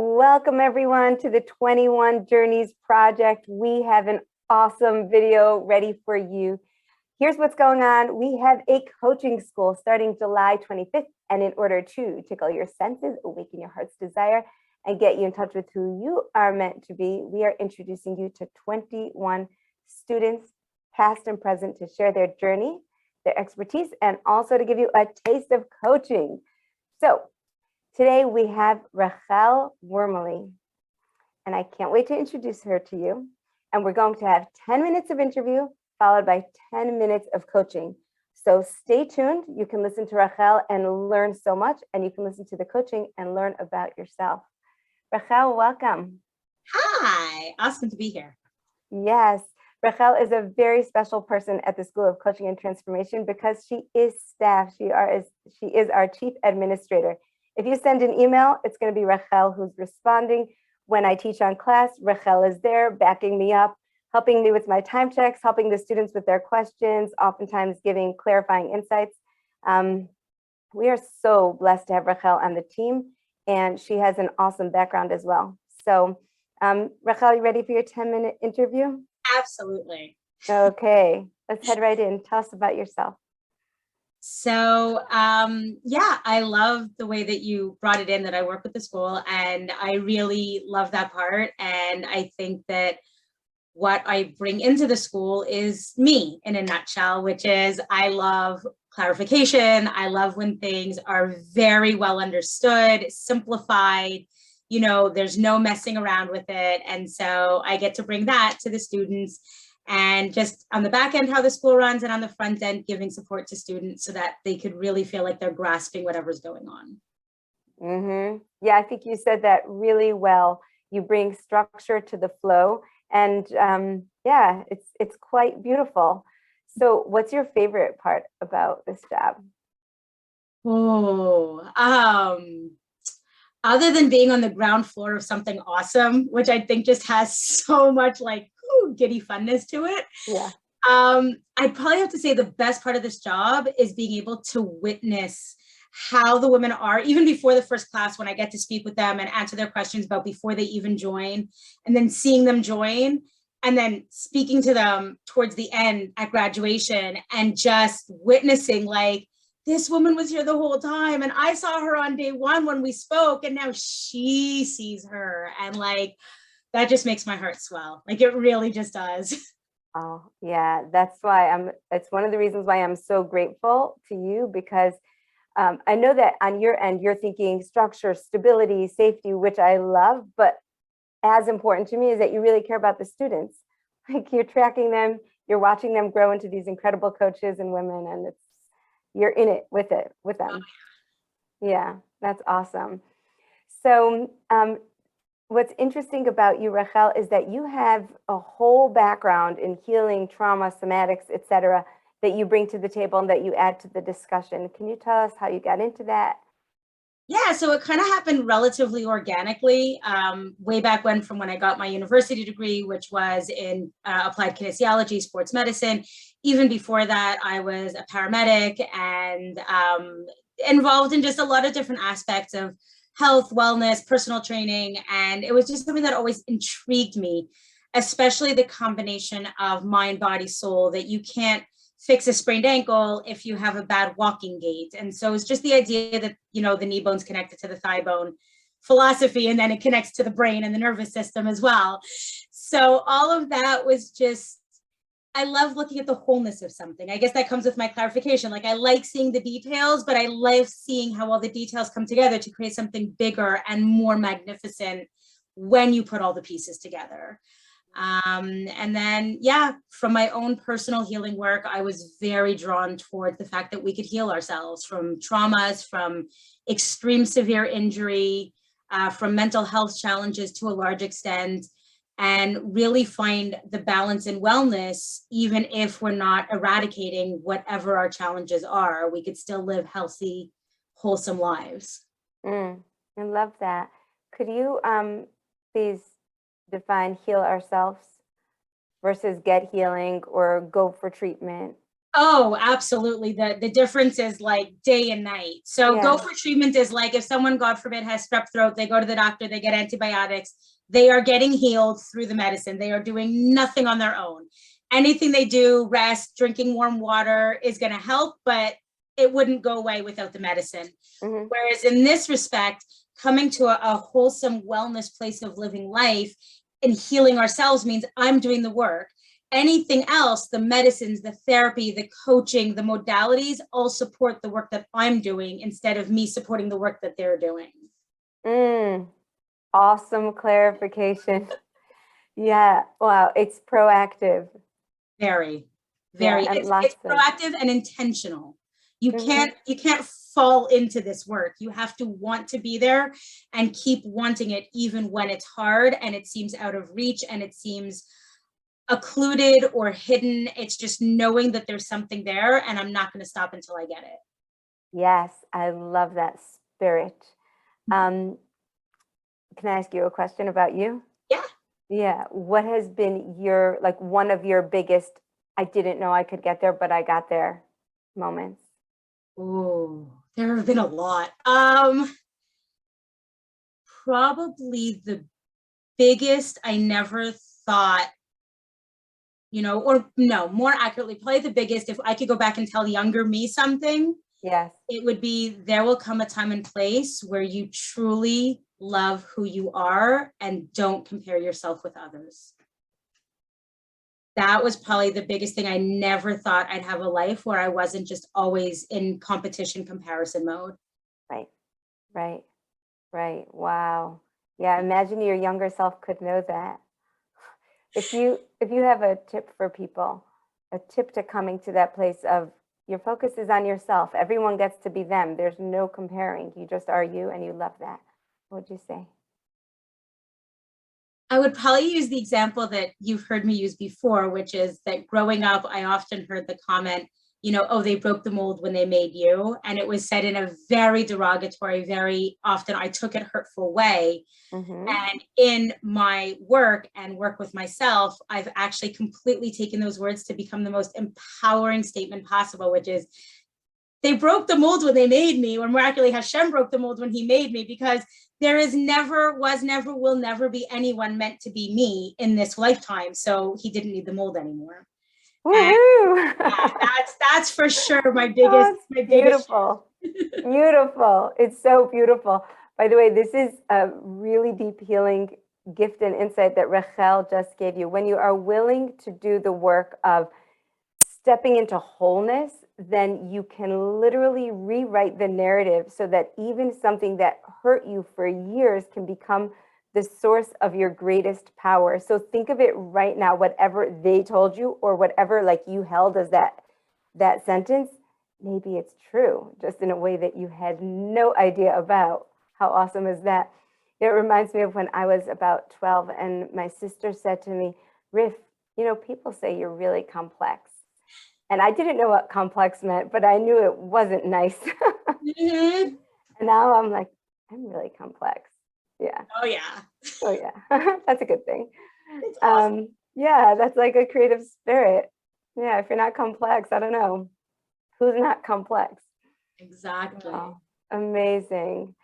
Welcome everyone to the 21 Journeys project. We have an awesome video ready for you. Here's what's going on. We have a coaching school starting July 25th. And in order to tickle your senses, awaken your heart's desire, and get you in touch with who you are meant to be, we are introducing you to 21 students, past and present, to share their journey, their expertise, and also to give you a taste of coaching. So today we have Wormeli, and I can't wait to introduce her to you. And we're going to have 10 minutes of interview followed by 10 minutes of coaching. So stay tuned. You can listen to Rachel and learn so much, and you can listen to the coaching and learn about yourself. Rachel, welcome. Hi, awesome to be here. Yes, Rachel is a very special person at the School of Coaching and Transformation because she is staff. She is our chief administrator. If you send an email, it's going to be Rachel who's responding. When I teach on class, Rachel is there backing me up, helping me with my time checks, helping the students with their questions, oftentimes giving clarifying insights. We are so blessed to have Rachel on the team, and she has an awesome background as well. So Rachel, you ready for your 10-minute interview? Absolutely. Okay, let's head right in. Tell us about yourself. So, yeah, I love the way that you brought it in, that I work with the school, and I really love that part. And I think that what I bring into the school is me in a nutshell, which is I love clarification. I love when things are very well understood, simplified, there's no messing around with it. And so I get to bring that to the students, and just on the back end, how the school runs, and on the front end, giving support to students so that they could really feel like they're grasping whatever's going on. Yeah, I think you said that really well. You bring structure to the flow, and yeah, it's quite beautiful. So what's your favorite part about this job? Other than being on the ground floor of something awesome, which I think just has so much giddy funness to it. Yeah. I'd probably have to say the best part of this job is being able to witness how the women are, even before the first class, when I get to speak with them and answer their questions about before they even join, and then seeing them join, and then speaking to them towards the end at graduation, and just witnessing this woman was here the whole time, and I saw her on day one when we spoke, and now she sees her, and that just makes my heart swell. It really just does. Oh, yeah, that's why it's one of the reasons why I'm so grateful to you, because I know that on your end, you're thinking structure, stability, safety, which I love, but as important to me is that you really care about the students. You're tracking them, you're watching them grow into these incredible coaches and women, and you're in it with them. Yeah, that's awesome. So what's interesting about you, Rachel, is that you have a whole background in healing, trauma, somatics, etc., that you bring to the table and that you add to the discussion. Can you tell us how you got into that? Yeah, so it kind of happened relatively organically, way back from when I got my university degree, which was in applied kinesiology, sports medicine. Even before that, I was a paramedic and involved in just a lot of different aspects of health, wellness, personal training. And it was just something that always intrigued me, especially the combination of mind, body, soul, that you can't fix a sprained ankle if you have a bad walking gait. And so it's just the idea that, the knee bone's connected to the thigh bone philosophy, and then it connects to the brain and the nervous system as well. So all of that was just, I love looking at the wholeness of something. I guess that comes with my clarification. I like seeing the details, but I love seeing how all the details come together to create something bigger and more magnificent when you put all the pieces together. And then, yeah, from my own personal healing work, I was very drawn towards the fact that we could heal ourselves from traumas, from extreme severe injury, from mental health challenges to a large extent, and really find the balance in wellness. Even if we're not eradicating whatever our challenges are, we could still live healthy, wholesome lives. I love that. Could you please define heal ourselves versus get healing or go for treatment? Oh, absolutely. The difference is like day and night. So go for treatment is like if someone, God forbid, has strep throat, they go to the doctor, they get antibiotics, they are getting healed through the medicine. They are doing nothing on their own. Anything they do, rest, drinking warm water is going to help, but it wouldn't go away without the medicine. Whereas in this respect, coming to a wholesome wellness place of living life and healing ourselves means I'm doing the work. Anything else, the medicines, the therapy, the coaching, the modalities all support the work that I'm doing instead of me supporting the work that they're doing. Awesome clarification. Yeah. Wow. It's proactive. Very. Yeah, It's proactive and intentional. You can't fall into this work. You have to want to be there and keep wanting it even when it's hard and it seems out of reach and it seems occluded or hidden. It's just knowing that there's something there and I'm not going to stop until I get it. Yes, I love that spirit. Can I ask you a question about you? Yeah. Yeah. What has been your, like, one of your biggest, I didn't know I could get there, but I got there moments? Oh, there have been a lot. Probably the biggest, I never thought, or no, more accurately, probably the biggest, if I could go back and tell younger me something, yes, it would be there will come a time and place where you truly love who you are and don't compare yourself with others. That was probably the biggest thing. I never thought I'd have a life where I wasn't just always in competition comparison mode. Right. Wow. Yeah, imagine your younger self could know that. If you have a tip for people, a tip to coming to that place of your focus is on yourself. Everyone gets to be them. There's no comparing. You just are you and you love that. What would you say? I would probably use the example that you've heard me use before, which is that growing up, I often heard the comment, oh, they broke the mold when they made you. And it was said in a very derogatory, very often I took it hurtful way. And in my work and work with myself, I've actually completely taken those words to become the most empowering statement possible, which is they broke the mold when they made me, or miraculously Hashem broke the mold when he made me, because there is never, was never, will never be anyone meant to be me in this lifetime. So he didn't need the mold anymore. Woohoo! Yeah, that's for sure my biggest. Beautiful. Beautiful. It's so beautiful. By the way, this is a really deep healing gift and insight that Rachel just gave you. When you are willing to do the work of stepping into wholeness, then you can literally rewrite the narrative so that even something that hurt you for years can become the source of your greatest power. So think of it right now, whatever they told you or whatever like you held as that sentence, maybe it's true, just in a way that you had no idea about. How awesome is that? It reminds me of when I was about 12 and my sister said to me, Riff, people say you're really complex. And I didn't know what complex meant, but I knew it wasn't nice. And now I'm like, I'm really complex. Yeah. Oh, yeah. Oh, yeah. That's a good thing. Awesome. Yeah, that's like a creative spirit. Yeah, if you're not complex, I don't know. Who's not complex? Exactly. Oh, amazing.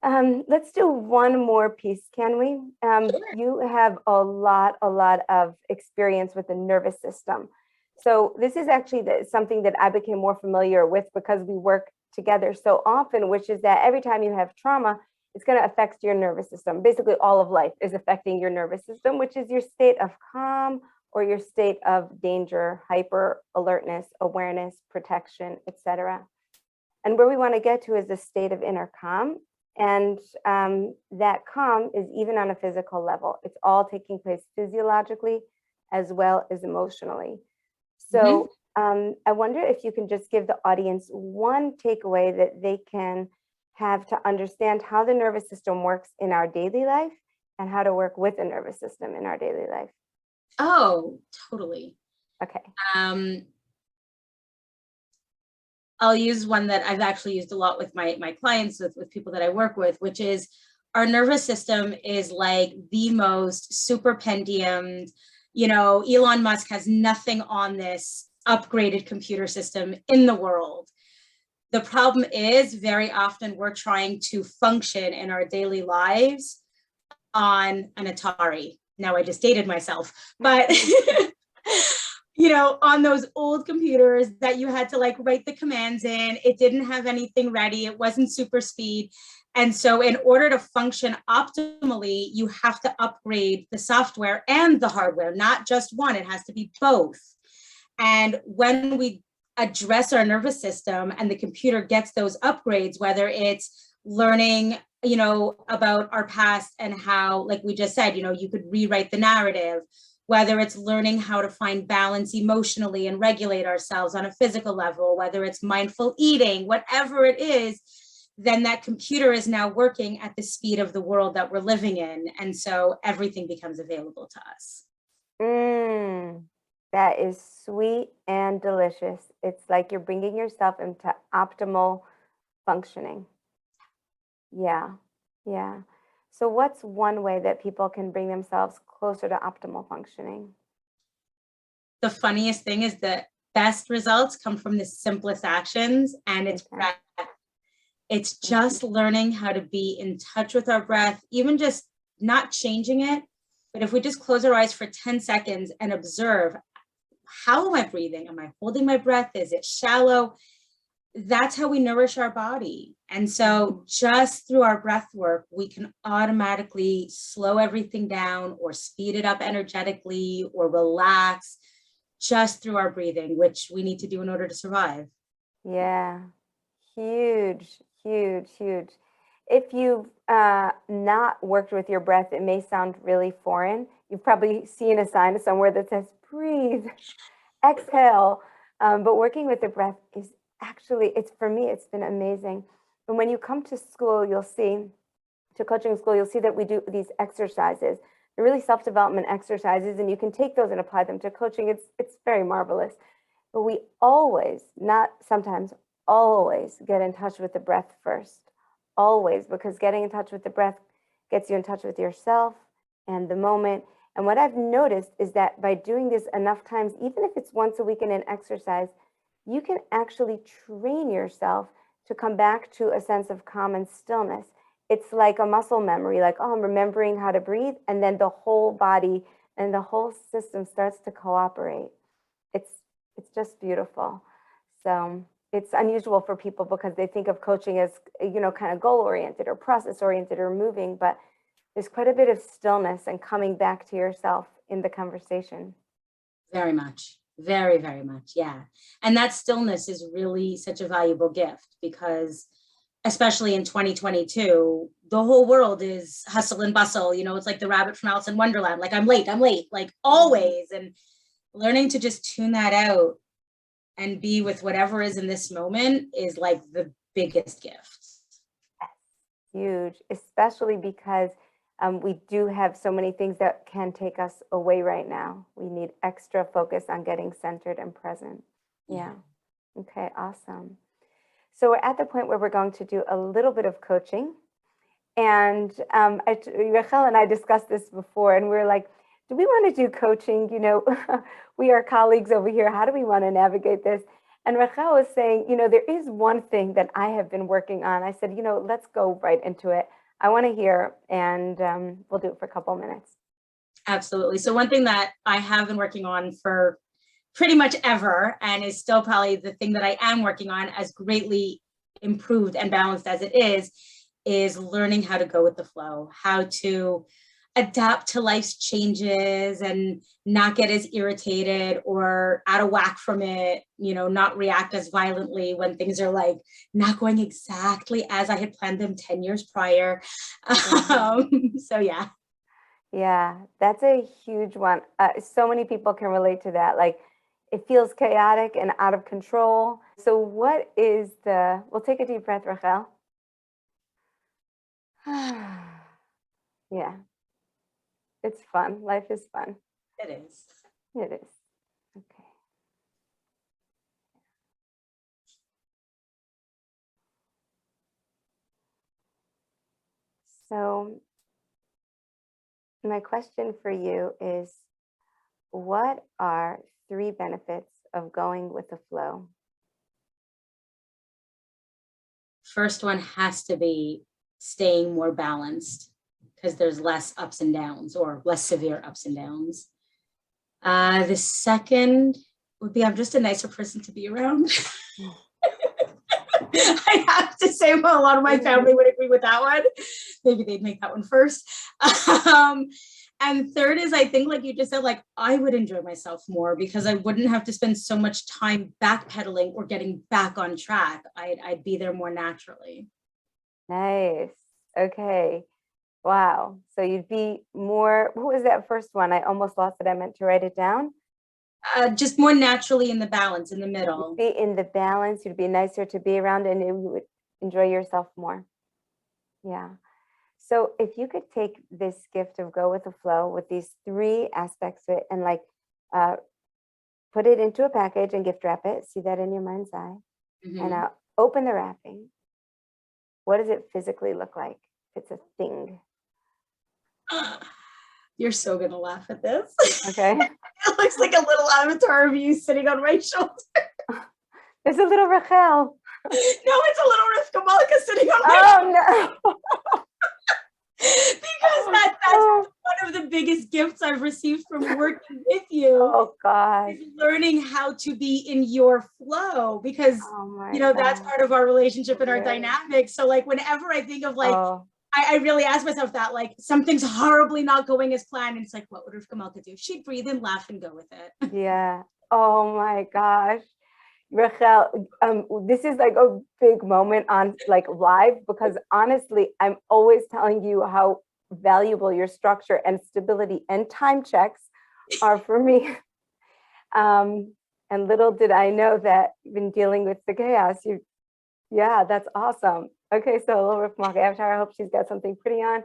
Let's do one more piece, can we? Sure. You have a lot of experience with the nervous system. So this is actually something that I became more familiar with because we work together so often, which is that every time you have trauma, it's going to affect your nervous system. Basically, all of life is affecting your nervous system, which is your state of calm or your state of danger, hyper alertness, awareness, protection, etc. And where we want to get to is the state of inner calm. And that calm is even on a physical level. It's all taking place physiologically as well as emotionally. So I wonder if you can just give the audience one takeaway that they can have to understand how the nervous system works in our daily life and how to work with the nervous system in our daily life. Oh, totally. Okay. I'll use one that I've actually used a lot with my clients, with people that I work with, which is our nervous system is like the most super pendiumed, Elon Musk has nothing on this upgraded computer system in the world. The problem is very often we're trying to function in our daily lives on an Atari. Now I just dated myself, but you know, on those old computers that you had to like write the commands in, it didn't have anything ready. It wasn't super speed. And so in order to function optimally, you have to upgrade the software and the hardware, not just one. It has to be both. And when we address our nervous system and the computer gets those upgrades, whether it's learning, you know, about our past and how, like we just said, you know, you could rewrite the narrative, whether it's learning how to find balance emotionally and regulate ourselves on a physical level, whether it's mindful eating, whatever it is, then that computer is now working at the speed of the world that we're living in. And so everything becomes available to us. That is sweet and delicious. It's like you're bringing yourself into optimal functioning. Yeah, yeah. So what's one way that people can bring themselves closer to optimal functioning? The funniest thing is the best results come from the simplest actions, and it's breath. It's just learning how to be in touch with our breath, even just not changing it. But if we just close our eyes for 10 seconds and observe, how am I breathing? Am I holding my breath? Is it shallow? That's how we nourish our body. And so just through our breath work, we can automatically slow everything down or speed it up energetically or relax just through our breathing, which we need to do in order to survive. Yeah, huge, huge, huge. If you've not worked with your breath, it may sound really foreign. You've probably seen a sign somewhere that says breathe, exhale. But working with the breath is actually, it's for me, it's been amazing. And when you come to school, you'll see, to coaching school, you'll see that we do these exercises. They're really self-development exercises, and you can take those and apply them to coaching. It's very marvelous. But we always, not sometimes, always get in touch with the breath first. Always, because getting in touch with the breath gets you in touch with yourself and the moment. And what I've noticed is that by doing this enough times, even if it's once a week in an exercise, you can actually train yourself to come back to a sense of calm and stillness. It's like a muscle memory, like, oh, I'm remembering how to breathe, and then the whole body and the whole system starts to cooperate. It's just beautiful. So it's unusual for people because they think of coaching as, you know, kind of goal-oriented or process-oriented or moving, but there's quite a bit of stillness and coming back to yourself in the conversation. Very much. Very, very much. Yeah. And that stillness is really such a valuable gift because especially in 2022, the whole world is hustle and bustle. You know, it's like the rabbit from Alice in Wonderland. Like I'm late, like always. And learning to just tune that out and be with whatever is in this moment is like the biggest gift. Huge, especially because we do have so many things that can take us away right now. We need extra focus on getting centered and present. Yeah. Okay, awesome. So we're at the point where we're going to do a little bit of coaching. And Rachel and I discussed this before, and we're like, do we want to do coaching? You know, we are colleagues over here. How do we want to navigate this? And Rachel was saying, you know, there is one thing that I have been working on. I said, you know, let's go right into it. I want to hear, and we'll do it for a couple of minutes. Absolutely. So one thing that I have been working on for pretty much ever, and is still probably the thing that I am working on as greatly improved and balanced as it is learning how to go with the flow, how to adapt to life's changes and not get as irritated or out of whack from it, you know, not react as violently when things are like not going exactly as I had planned them 10 years prior. So yeah. Yeah, that's a huge one. So many people can relate to that. Like it feels chaotic and out of control. So what is we'll take a deep breath, Rachel. Yeah. It's fun. Life is fun. It is. It is. Okay. So my question for you is, what are 3 benefits of going with the flow? First one has to be staying more balanced because there's less ups and downs, or less severe ups and downs. The second would be I'm just a nicer person to be around. I have to say, well, a lot of my family would agree with that one. Maybe they'd make that one first. And third is, I think, like you just said, like I would enjoy myself more because I wouldn't have to spend so much time backpedaling or getting back on track. I'd be there more naturally. Nice. Okay. Wow. So you'd be more, what was that first one? I almost lost it. I meant to write it down. Just more naturally in the balance, in the middle. You'd be in the balance, you'd be nicer to be around, and you would enjoy yourself more. Yeah. So if you could take this gift of go with the flow with these 3 aspects of it and like put it into a package and gift wrap it, see that in your mind's eye, and open the wrapping. What does it physically look like? It's a thing. You're so gonna laugh at this. Okay. It looks like a little avatar of you sitting on my shoulder. There's a little Rachel. No, it's a little Rivka Malka sitting on my shoulder. No. Because that's one of the biggest gifts I've received from working with you. Oh God. Is learning how to be in your flow, because that's part of our relationship and our dynamic. So like whenever I think of like, I really ask myself that, like something's horribly not going as planned. And it's like, what would Rivka Malka do? She'd breathe and laugh and go with it. Yeah. Oh my gosh. Rachel, this is like a big moment on like live, because honestly, I'm always telling you how valuable your structure and stability and time checks are for me. And little did I know that you've been dealing with the chaos. Yeah, that's awesome. Okay, so a little Rivka Malka avatar. I hope she's got something pretty on.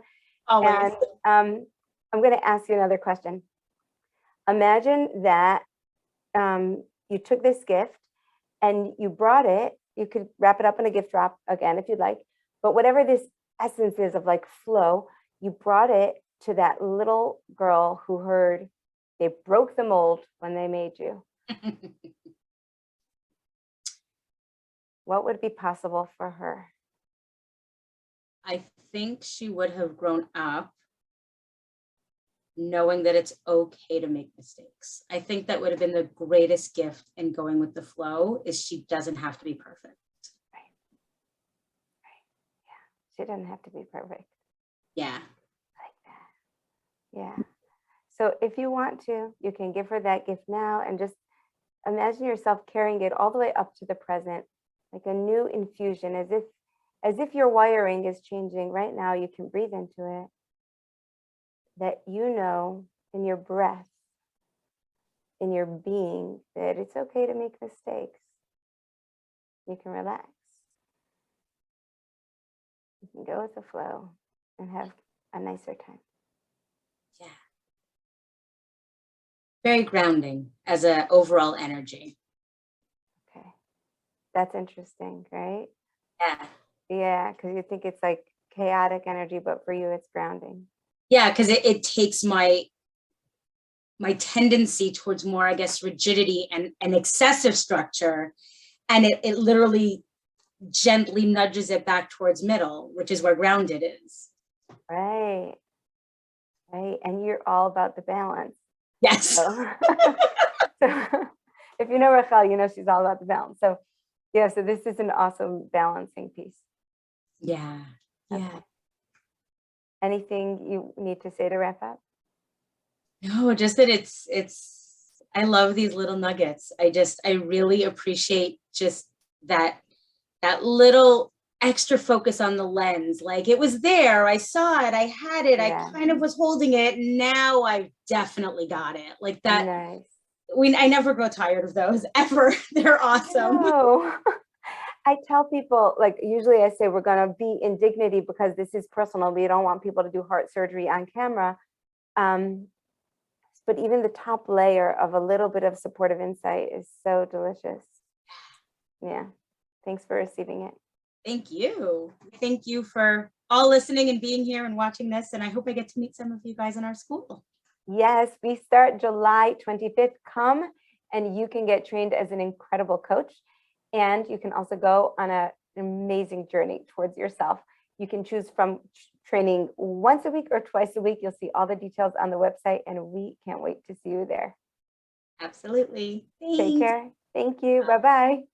Always. And I'm going to ask you another question. Imagine that you took this gift and you brought it. You could wrap it up in a gift wrap again if you'd like, but whatever this essence is of like flow, you brought it to that little girl who heard they broke the mold when they made you. What would be possible for her? I think she would have grown up knowing that it's okay to make mistakes. I think that would have been the greatest gift in going with the flow, is she doesn't have to be perfect. Right. Yeah. She doesn't have to be perfect. Yeah. Like that. Yeah. So if you want to, you can give her that gift now and just imagine yourself carrying it all the way up to the present, like a new infusion, as if your wiring is changing right now. You can breathe into it, that in your breath, in your being, that it's okay to make mistakes. You can relax. You can go with the flow and have a nicer time. Yeah. Very grounding as an overall energy. Okay. That's interesting, right? Yeah. Yeah, because you think it's like chaotic energy, but for you, it's grounding. Yeah, because it takes my tendency towards more, I guess, rigidity and excessive structure, and it literally gently nudges it back towards middle, which is where grounded is. Right. Right. And you're all about the balance. Yes. So if you know Rachel, you know she's all about the balance. So yeah, so this is an awesome balancing piece. Yeah. Yeah. Okay. Anything you need to say to wrap up? No, just that it's I love these little nuggets. I really appreciate just that little extra focus on the lens. Like it was there, I saw it, I had it, yeah. I kind of was holding it. Now I've definitely got it. Like that. Nice. I never grow tired of those ever. They're awesome. I tell people, like, usually I say we're going to be in dignity because this is personal. We don't want people to do heart surgery on camera. But even the top layer of a little bit of supportive insight is so delicious. Yeah. Thanks for receiving it. Thank you. Thank you for all listening and being here and watching this. And I hope I get to meet some of you guys in our school. Yes, we start July 25th. Come and you can get trained as an incredible coach. And you can also go on an amazing journey towards yourself. You can choose from training once a week or twice a week. You'll see all the details on the website, and we can't wait to see you there. Absolutely. Thanks. Take care. Thank you. Bye-bye.